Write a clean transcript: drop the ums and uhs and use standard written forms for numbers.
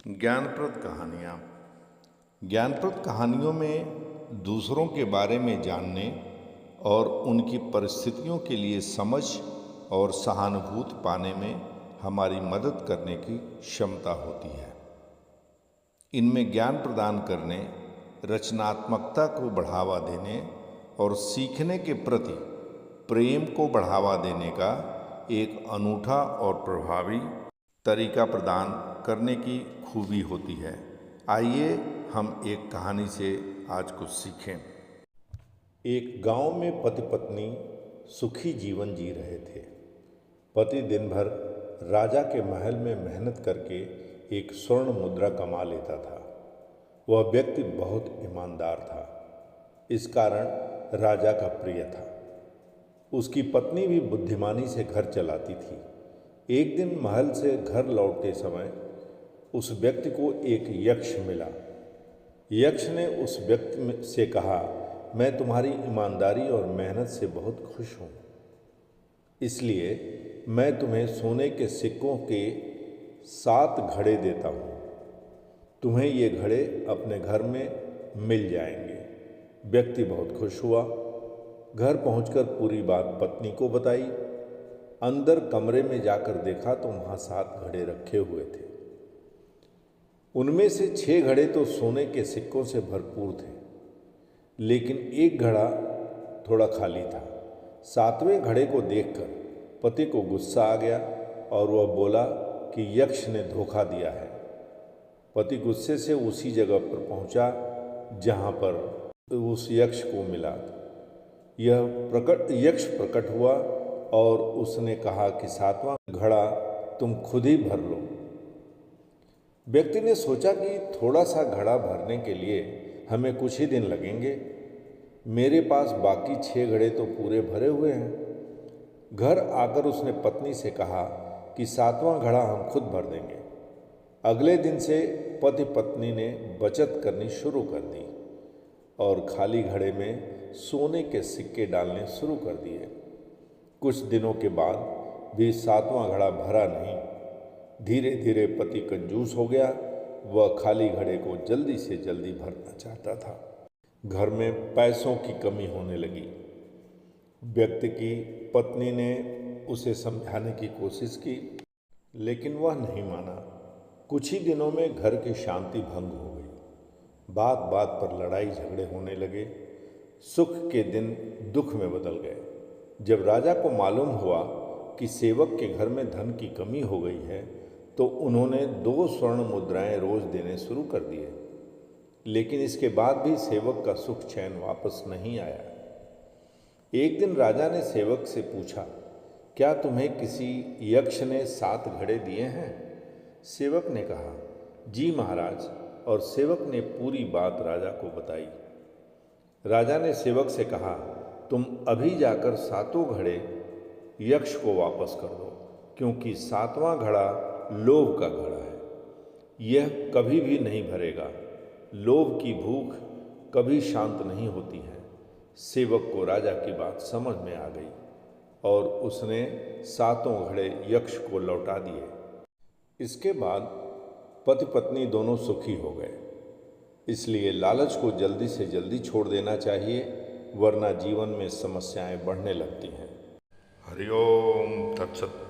ज्ञानप्रद कहानियाँ। ज्ञानप्रद कहानियों में दूसरों के बारे में जानने और उनकी परिस्थितियों के लिए समझ और सहानुभूति पाने में हमारी मदद करने की क्षमता होती है। इनमें ज्ञान प्रदान करने, रचनात्मकता को बढ़ावा देने और सीखने के प्रति प्रेम को बढ़ावा देने का एक अनूठा और प्रभावी तरीका प्रदान करने की खूबी होती है। आइए हम एक कहानी से आज कुछ सीखें। एक गांव में पति पत्नी सुखी जीवन जी रहे थे। पति दिन भर राजा के महल में मेहनत करके एक स्वर्ण मुद्रा कमा लेता था। वह व्यक्ति बहुत ईमानदार था, इस कारण राजा का प्रिय था। उसकी पत्नी भी बुद्धिमानी से घर चलाती थी। एक दिन महल से घर लौटते समय उस व्यक्ति को एक यक्ष मिला। यक्ष ने उस व्यक्ति से कहा, मैं तुम्हारी ईमानदारी और मेहनत से बहुत खुश हूँ, इसलिए मैं तुम्हें सोने के सिक्कों के 7 घड़े देता हूँ। तुम्हें ये घड़े अपने घर में मिल जाएंगे। व्यक्ति बहुत खुश हुआ। घर पहुंचकर पूरी बात पत्नी को बताई। अंदर कमरे में जाकर देखा तो वहाँ 7 घड़े रखे हुए थे। उनमें से 6 घड़े तो सोने के सिक्कों से भरपूर थे, लेकिन एक घड़ा थोड़ा खाली था। 7वें घड़े को देखकर पति को गुस्सा आ गया और वह बोला कि यक्ष ने धोखा दिया है। पति गुस्से से उसी जगह पर पहुंचा जहां पर उस यक्ष को मिला। यक्ष प्रकट हुआ और उसने कहा कि 7वां घड़ा तुम खुद ही भर लो। व्यक्ति ने सोचा कि थोड़ा सा घड़ा भरने के लिए हमें कुछ ही दिन लगेंगे। मेरे पास बाकी 6 घड़े तो पूरे भरे हुए हैं। घर आकर उसने पत्नी से कहा कि 7वां घड़ा हम खुद भर देंगे। अगले दिन से पति पत्नी ने बचत करनी शुरू कर दी और खाली घड़े में सोने के सिक्के डालने शुरू कर दिए। कुछ दिनों के बाद भी 7वां घड़ा भरा नहीं। धीरे धीरे पति कंजूस हो गया। वह खाली घड़े को जल्दी से जल्दी भरना चाहता था। घर में पैसों की कमी होने लगी। व्यक्ति की पत्नी ने उसे समझाने की कोशिश की, लेकिन वह नहीं माना। कुछ ही दिनों में घर की शांति भंग हो गई। बात बात पर लड़ाई झगड़े होने लगे। सुख के दिन दुख में बदल गए। जब राजा को मालूम हुआ कि सेवक के घर में धन की कमी हो गई है, तो उन्होंने 2 स्वर्ण मुद्राएं रोज देने शुरू कर दिए। लेकिन इसके बाद भी सेवक का सुख चैन वापस नहीं आया। एक दिन राजा ने सेवक से पूछा, क्या तुम्हें किसी यक्ष ने 7 घड़े दिए हैं? सेवक ने कहा, जी महाराज। और सेवक ने पूरी बात राजा को बताई। राजा ने सेवक से कहा, तुम अभी जाकर 7 घड़े यक्ष को वापस कर दो, क्योंकि 7वां घड़ा लोभ का घड़ा है। यह कभी भी नहीं भरेगा। लोभ की भूख कभी शांत नहीं होती है। सेवक को राजा की बात समझ में आ गई और उसने 7 घड़े यक्ष को लौटा दिए। इसके बाद पति पत्नी दोनों सुखी हो गए। इसलिए लालच को जल्दी से जल्दी छोड़ देना चाहिए, वरना जीवन में समस्याएं बढ़ने लगती हैं। हरि ओम तत्सत।